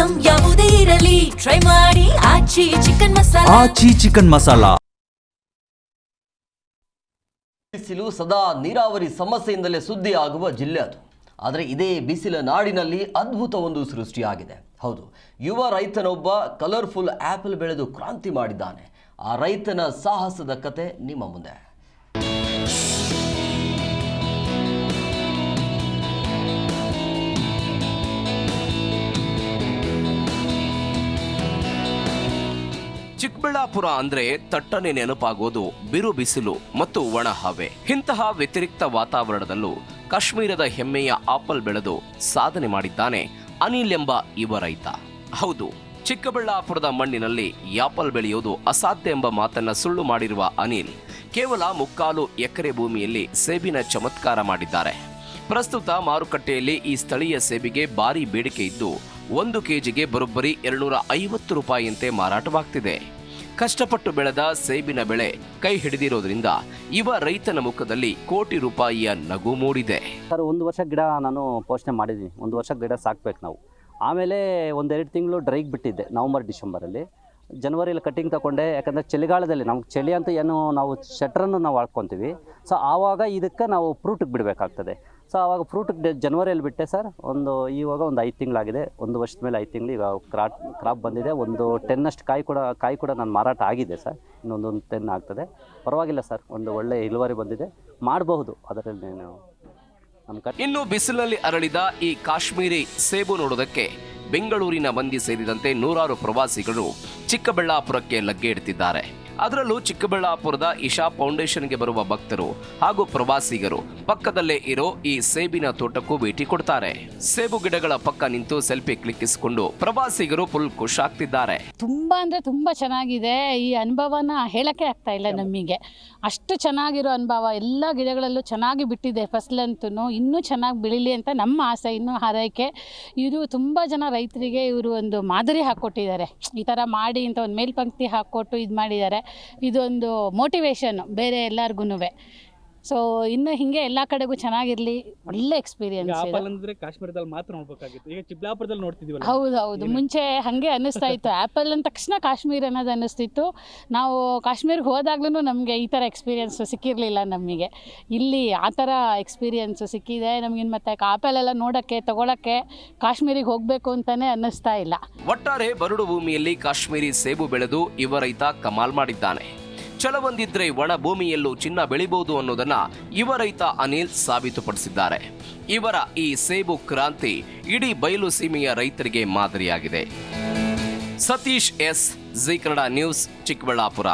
Item ಯಾವುದೇ ಇರಲಿ try ಮಾಡಿ ಆಚಿ ಚಿಕನ್ ಮಸಾಲಾ. ಆಚಿ ಚಿಕನ್ ಮಸಾಲಾ. ಬಿಸಿಲು ಸದಾ ನೀರಾವರಿ ಸಮಸ್ಯೆಯಿಂದಲೇ ಸುದ್ದಿ ಆಗುವ ಜಿಲ್ಲೆ ಅದು. ಆದರೆ ಇದೇ ಬಿಸಿಲ ನಾಡಿನಲ್ಲಿ ಅದ್ಭುತವೊಂದು ಸೃಷ್ಟಿಯಾಗಿದೆ. ಹೌದು, ಯುವ ರೈತನೊಬ್ಬ ಕಲರ್ಫುಲ್ ಆಪಲ್ ಬೆಳೆದು ಕ್ರಾಂತಿ ಮಾಡಿದ್ದಾನೆ. ಆ ರೈತನ ಸಾಹಸದ ಕತೆ ನಿಮ್ಮ ಮುಂದೆ. ಚಿಕ್ಕಬಳ್ಳಾಪುರ ಅಂದ್ರೆ ತಟ್ಟನೆ ನೆನಪಾಗೋದು ಬಿರು ಬಿಸಿಲು ಮತ್ತು ಒಣ ಹವೆ. ಇಂತಹ ವ್ಯತಿರಿಕ್ತ ವಾತಾವರಣದಲ್ಲೂ ಕಾಶ್ಮೀರದ ಹೆಮ್ಮೆಯ ಆಪಲ್ ಬೆಳೆದು ಸಾಧನೆ ಮಾಡಿದ್ದಾನೆ ಅನಿಲ್ ಎಂಬ ಯುವ ರೈತ. ಹೌದು, ಚಿಕ್ಕಬಳ್ಳಾಪುರದ ಮಣ್ಣಿನಲ್ಲಿ ಆಪಲ್ ಬೆಳೆಯೋದು ಅಸಾಧ್ಯ ಎಂಬ ಮಾತನ್ನ ಸುಳ್ಳು ಮಾಡಿರುವ ಅನಿಲ್ ಕೇವಲ 3/4 ಎಕರೆ ಭೂಮಿಯಲ್ಲಿ ಸೇಬಿನ ಚಮತ್ಕಾರ ಮಾಡಿದ್ದಾರೆ. ಪ್ರಸ್ತುತ ಮಾರುಕಟ್ಟೆಯಲ್ಲಿ ಈ ಸ್ಥಳೀಯ ಸೇಬಿಗೆ ಭಾರಿ ಬೇಡಿಕೆ ಇದ್ದು 1 ಕೆಜಿಗೆ ಬರೋಬ್ಬರಿ 250 ರೂಪಾಯಿಯಂತೆ ಮಾರಾಟವಾಗ್ತಿದೆ. ಕಷ್ಟಪಟ್ಟು ಬೆಳೆದ ಸೇಬಿನ ಬೆಳೆ ಕೈ ಹಿಡಿದಿರೋದ್ರಿಂದ ಯುವ ರೈತನ ಮುಖದಲ್ಲಿ ಕೋಟಿ ರೂಪಾಯಿಯ ನಗು ಮೂಡಿದೆ. ಸರ್, 1 ವರ್ಷ ಗಿಡ ನಾನು ಪೋಷಣೆ ಮಾಡಿದ್ದೀನಿ. 1 ವರ್ಷ ಗಿಡ ಸಾಕ್ಬೇಕು ನಾವು. ಆಮೇಲೆ 1-2 ತಿಂಗಳು ಡ್ರೈಗೆ ಬಿಟ್ಟಿದ್ದೆ. ನವಂಬರ್ ಡಿಸೆಂಬರಲ್ಲಿ. ಜನವರಿಯಲ್ಲಿ ಕಟ್ಟಿಂಗ್ ತಗೊಂಡೆ. ಯಾಕಂದರೆ ಚಳಿಗಾಲದಲ್ಲಿ ನಮ್ಗೆ ಚಳಿ ಅಂತ ಏನು ನಾವು ಶಟ್ರನ್ನು ನಾವು ಹಾಕ್ಕೊತೀವಿ. ಸೊ ಆವಾಗ ಇದಕ್ಕೆ ನಾವು ಫ್ರೂಟಿಗೆ ಬಿಡಬೇಕಾಗ್ತದೆ. ಸೊ ಆವಾಗ ಫ್ರೂಟಿಗೆ ಜನವರಿಯಲ್ಲಿ ಬಿಟ್ಟೆ ಸರ್. ಇವಾಗ ಒಂದು 5 ತಿಂಗಳಾಗಿದೆ. 1 ವರ್ಷದ ಮೇಲೆ 5 ತಿಂಗಳು ಈಗ ಕ್ರಾಪ್ ಬಂದಿದೆ. ಒಂದು 10 ಕಾಯಿ ಕೂಡ ನಾನು ಮಾರಾಟ ಆಗಿದೆ ಸರ್. ಇನ್ನೊಂದು 10 ಆಗ್ತದೆ. ಪರವಾಗಿಲ್ಲ ಸರ್, ಒಂದು ಒಳ್ಳೆ ಇಳುವರಿ ಬಂದಿದೆ. ಮಾಡಬಹುದು ಅದರಲ್ಲಿ ಇನ್ನು ಬಿಸಿಲಲ್ಲಿ ಅರಳಿದ ಈ ಕಾಶ್ಮೀರಿ ಸೇಬು ನೋಡೋದಕ್ಕೆ ಬೆಂಗಳೂರಿನ ಮಂದಿ ಸೇರಿದಂತೆ ನೂರಾರು ಪ್ರವಾಸಿಗರು ಚಿಕ್ಕಬಳ್ಳಾಪುರಕ್ಕೆ ಲಗ್ಗೆ ಇಡ್ತಿದ್ದಾರೆ. ಅದರಲ್ಲೂ ಚಿಕ್ಕಬಳ್ಳಾಪುರದ ಇಶಾ ಫೌಂಡೇಶನ್ಗೆ ಬರುವ ಭಕ್ತರು ಹಾಗೂ ಪ್ರವಾಸಿಗರು ಪಕ್ಕದಲ್ಲೇ ಇರೋ ಈ ಸೇಬಿನ ತೋಟಕ್ಕೂ ಭೇಟಿ ಕೊಡ್ತಾರೆ. ಸೇಬು ಗಿಡಗಳ ಪಕ್ಕ ನಿಂತು ಸೆಲ್ಫಿ ಕ್ಲಿಕ್ಕಿಸಿಕೊಂಡು ಪ್ರವಾಸಿಗರು ಫುಲ್ ಖುಷಾಗ್ತಿದ್ದಾರೆ. ತುಂಬಾ ಅಂದ್ರೆ ತುಂಬಾ ಚೆನ್ನಾಗಿದೆ. ಈ ಅನುಭವನ ಹೇಳಕ್ಕೆ ಆಗ್ತಾ ಇಲ್ಲ ನಮಗೆ. ಅಷ್ಟು ಚೆನ್ನಾಗಿರೋ ಅನುಭವ. ಎಲ್ಲ ಗಿಡಗಳಲ್ಲೂ ಚೆನ್ನಾಗಿ ಬಿಟ್ಟಿದೆ. ಫಸಲಂತೂ ಇನ್ನೂ ಚೆನ್ನಾಗಿ ಬೆಳೀಲಿ ಅಂತ ನಮ್ಮ ಆಸೆ, ಇನ್ನೂ ಹಾರೈಕೆ. ಇದು ತುಂಬ ಜನ ರೈತರಿಗೆ ಇವರು ಒಂದು ಮಾದರಿ ಹಾಕ್ಕೊಟ್ಟಿದ್ದಾರೆ. ಈ ಥರ ಮಾಡಿ ಅಂತ ಒಂದು ಮೇಲ್ಪಂಕ್ತಿ ಹಾಕ್ಕೊಟ್ಟು ಇದು ಮಾಡಿದ್ದಾರೆ. ಇದೊಂದು ಮೋಟಿವೇಶನ್ ಬೇರೆ ಎಲ್ಲರಿಗೂ. ಸೊ ಇನ್ನು ಹಿಂಗೆ ಎಲ್ಲ ಕಡೆಗೂ ಚೆನ್ನಾಗಿರ್ಲಿ. ಒಳ್ಳೆ ಎಕ್ಸ್ಪೀರಿಯನ್ಸ್. ಆಪಲ್ ಅಂದ್ರೆ ಕಾಶ್ಮೀರದಲ್ಲಿ ಮಾತ್ರ ನೋಡ್ಬೇಕಾಗಿತ್ತು, ಈಗ ಚಿಕ್ಕಬಳ್ಳಾಪುರದಲ್ಲಿ ನೋಡ್ತಿದೀವಲ್ಲ. ಹೌದು, ಮುಂಚೆ ಹಾಗೆ ಅನ್ನಿಸ್ತಾ ಇತ್ತು. ಆ್ಯಪಲ್ ಅಂದ ತಕ್ಷಣ ಕಾಶ್ಮೀರ ಅನ್ನೋದು ಅನ್ನಿಸ್ತಿತ್ತು. ನಾವು ಕಾಶ್ಮೀರಿಗೆ ಹೋದಾಗ್ಲೂ ನಮಗೆ ಈ ಥರ ಎಕ್ಸ್ಪೀರಿಯನ್ಸ್ ಸಿಕ್ಕಿರಲಿಲ್ಲ ನಮಗೆ. ಇಲ್ಲಿ ಆ ಥರ ಎಕ್ಸ್ಪೀರಿಯನ್ಸ್ ಸಿಕ್ಕಿದೆ ನಮಗಿನ್ನು. ಮತ್ತೆ ಆಪಲ್ ಎಲ್ಲ ನೋಡೋಕ್ಕೆ ತಗೊಳಕ್ಕೆ ಕಾಶ್ಮೀರಿಗೆ ಹೋಗಬೇಕು ಅಂತಲೇ ಅನ್ನಿಸ್ತಾ ಇಲ್ಲ. ಒಟ್ಟಾರೆ ಬರಡು ಭೂಮಿಯಲ್ಲಿ ಕಾಶ್ಮೀರಿ ಸೇಬು ಬೆಳೆದು ಯುವ ರೈತ ಕಮಾಲ್ ಮಾಡಿದ್ದಾನೆ. ಛಲವೊಂದಿದ್ರೆ ಒಣ ಭೂಮಿಯಲ್ಲೂ ಚಿನ್ನ ಬೆಳಿಬಹುದು ಅನ್ನೋದನ್ನ ಯುವ ರೈತ ಅನಿಲ್ ಸಾಬೀತುಪಡಿಸಿದ್ದಾರೆ. ಇವರ ಈ ಸೇಬು ಕ್ರಾಂತಿ ಇಡೀ ಬಯಲು ಸೀಮೆಯ ರೈತರಿಗೆ ಮಾದರಿಯಾಗಿದೆ. Satish S, Zee Kannada news, Chikkaballapur.